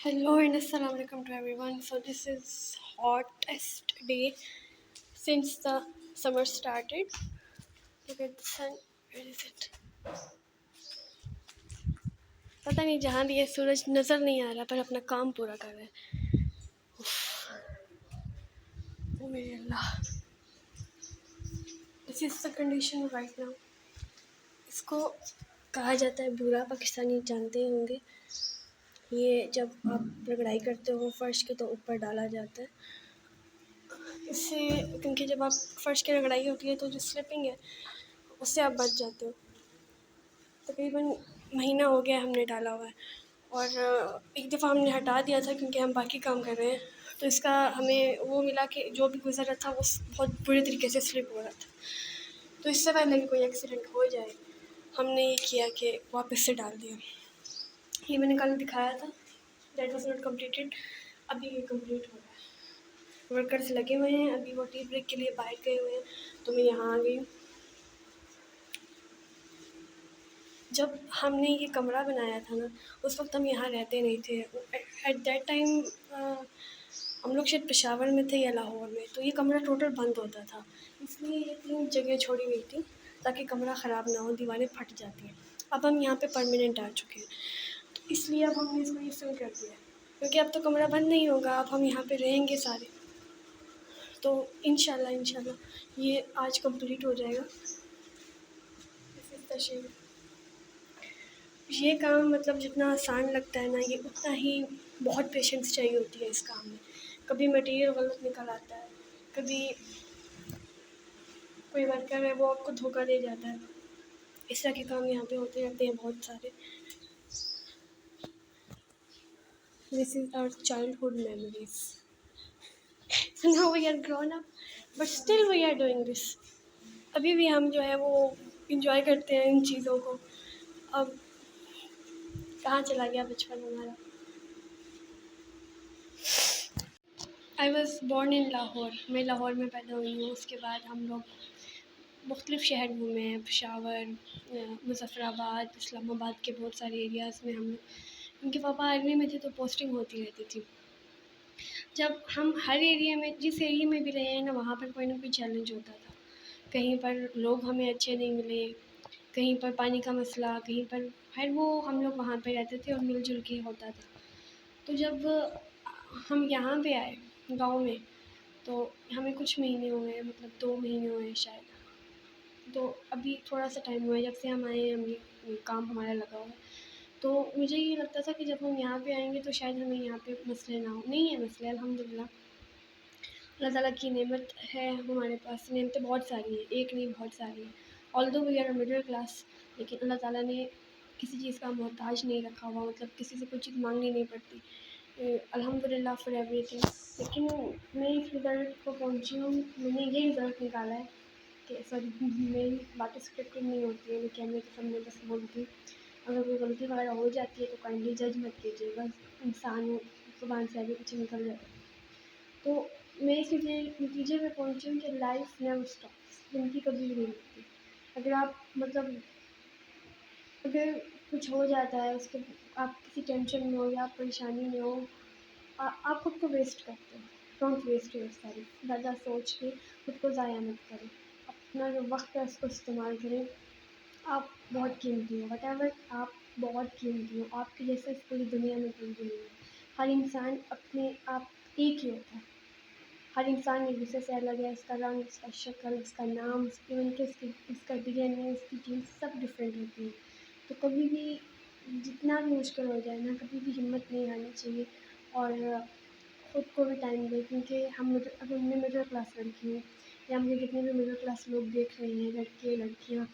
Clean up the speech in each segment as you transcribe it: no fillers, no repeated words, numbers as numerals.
Hello and assalamualaikum to everyone. So this is hottest day since the summer started. Look at the sun. Where is it? पता नहीं जहाँ भी है सूरज नज़र नहीं आ रहा पर अपना काम पूरा कर रहा है. ओ मेरे अल्लाह. This is the condition right now. इसको कहा जाता है बूरा. पाकिस्तानी जानते ही होंगे. ये जब आप रगड़ाई करते हो फर्श के तो ऊपर डाला जाता है. इससे क्योंकि जब आप फर्श की रगड़ाई होती है तो जो स्लिपिंग है उससे आप बच जाते हो. तकरीबन महीना हो गया हमने डाला हुआ है और एक दफ़ा हमने हटा दिया था क्योंकि हम बाकी काम कर रहे हैं. तो इसका हमें वो मिला कि जो भी गुज़र रहा था वो बहुत बुरी तरीके से स्लिप हो रहा था. तो इससे पहले कि कोई एक्सीडेंट हो जाए हमने ये किया कि वापस से डाल दिया. ये मैंने कल दिखाया था. That was not completed. अभी ये कम्प्लीट हो रहा है. वर्कर्स लगे हुए हैं. अभी वो टी ब्रेक के लिए बाहर गए हुए हैं तो मैं यहाँ आ गई हूँ. जब हमने ये कमरा बनाया था ना उस वक्त हम यहाँ रहते नहीं थे. एट दैट टाइम हम लोग शायद पेशावर में थे या लाहौर में. तो ये कमरा टोटल बंद होता था इसलिए ये 3 जगह छोड़ी हुई थी ताकि कमरा ख़राब ना हो. दीवारें फट जाती हैं. अब हम यहाँ पे परमानेंट आ चुके हैं तो इसलिए अब हमने इसको ये फिल कर दिया क्योंकि अब तो कमरा बंद नहीं होगा. अब हम यहाँ पे रहेंगे सारे. तो इंशाल्लाह ये आज कंप्लीट हो जाएगा. ये काम मतलब जितना आसान लगता है ना ये उतना ही बहुत पेशेंस चाहिए होती है इस काम में. कभी मटेरियल गलत निकल आता है. कभी कोई वर्कर है वो आपको धोखा दे जाता है. इस तरह के काम यहाँ पे होते रहते हैं बहुत सारे. This is our childhood memories. Now we are grown up but still we are doing this. अभी भी हम जो है वो इंजॉय करते हैं इन चीज़ों को. अब कहाँ चला गया बचपन हमारा. I was born in Lahore. मैं लाहौर में पैदा हुई हूँ. उसके बाद हम लोग मुख्तलिफ़ शहर घूमे हैं. पेशावर, मुज़फ़्फ़राबाद, इस्लामाबाद के बहुत सारे एरियाज़ में हम लोग. उनके पापा आर्मी में थे तो पोस्टिंग होती रहती थी. जब हम हर एरिया में जिस एरिया में भी रहे हैं ना वहाँ पर कोई ना कोई चैलेंज होता था. कहीं पर लोग हमें अच्छे नहीं मिले, कहीं पर पानी का मसला, कहीं पर खैर वो हम लोग वहाँ पे रहते थे और मिलजुल के होता था. तो जब हम यहाँ पे आए गाँव में तो हमें कुछ महीने हुए हैं. मतलब 2 महीने हुए हैं शायद. तो अभी थोड़ा सा टाइम हुआ है जब से हम आए हैं. हम ये काम हमारा लगा हुआ है. तो मुझे ये लगता था कि जब हम यहाँ पे आएंगे तो शायद हमें यहाँ पे मसले ना हो. नहीं है मसले अल्हम्दुलिल्लाह. अल्लाह ताला की नेमत है हमारे पास. नेमतें बहुत सारी हैं. एक नहीं बहुत सारी हैं. Although we are middle class लेकिन अल्लाह ताला ने किसी चीज़ का मोहताज नहीं रखा हुआ. मतलब किसी से कोई चीज़ मांगनी नहीं पड़ती. अल्हम्दुलिल्लाह फॉर एवरीथिंग. लेकिन मैं इस रिज़ल्ट को पहुँची हूँ. मैंने ये रिज़ल्ट निकाला है कि सॉरी मेरी बातें स्क्रिप्टेड नहीं होती है. मैं कैमरे के सामने बस बोलती हूँ. अगर कोई गलती वगैरह हो जाती है तो काइंडली जज मत कीजिएगा. इंसान ज़ुबान से आगे पीछे निकल जाता है. तो मैं इस नतीजे पे पहुँची हूँ कि लाइफ नेवर स्टॉप्स. ज़िंदगी कभी भी नहीं रुकती. अगर आप मतलब अगर कुछ हो जाता है उसके आप किसी टेंशन में हो या आप परेशानी में हो आप खुद को वेस्ट करते हो. Don't waste yourself. ज़्यादा सोच के खुद को ज़ाया मत करें. अपना जो वक्त है उसको इस्तेमाल करें. आप बहुत कीमती हो. व्हाटएवर आप बहुत कीमती हो. आपके जैसे इस पूरी दुनिया में कोई भी नहीं है. हर इंसान अपने आप एक ही होता है. हर इंसान एक दूसरे से अलग है. इसका रंग, इसका शक्ल, इसका नाम, इवन कि इसका डीएनए, इसकी जीन सब डिफरेंट होती है. तो कभी भी जितना भी मुश्किल हो जाए ना कभी भी हिम्मत नहीं हारनी चाहिए और ख़ुद को भी टाइम दें. क्योंकि अब मैं मिडिल क्लास लड़की हूँ या मुझे जितने भी मिडिल क्लास लोग देख रहे हैं लड़के लड़कियाँ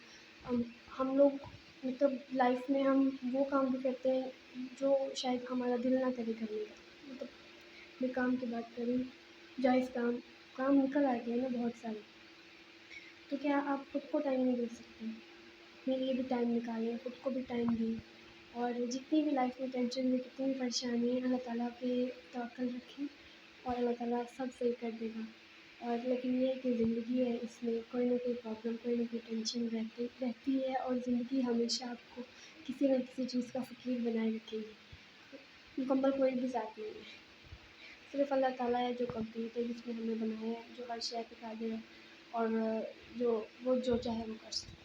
हम लोग मतलब लाइफ में हम वो काम भी करते हैं जो शायद हमारा दिल ना करे करने का. मतलब मैं काम की बात करूँ जायज़ काम निकल आते हैं ना बहुत सारे. तो क्या आप खुद को टाइम नहीं दे सकते. मेरे लिए भी टाइम निकालें. खुद को भी टाइम दें. और जितनी भी लाइफ में टेंशन में कितनी भी परेशानी है अल्लाह ताला पे तवक्कुल रखें और अल्लाह ताला सब सही कर देगा. और लेकिन ये है कि ज़िंदगी है. इसमें कोई ना कोई प्रॉब्लम कोई ना कोई टेंशन रहती है और ज़िंदगी हमेशा आपको किसी न किसी चीज़ का फ़कीर बनाए रखेगी. मुकम्मल कोई भी ज़ात नहीं है, सिर्फ़ अल्लाह ताला है जो कंप्लीट है, जिसने हमें बनाया है, जो हर शय पे कादिर है और जो वो जो चाहे वो कर सकता है।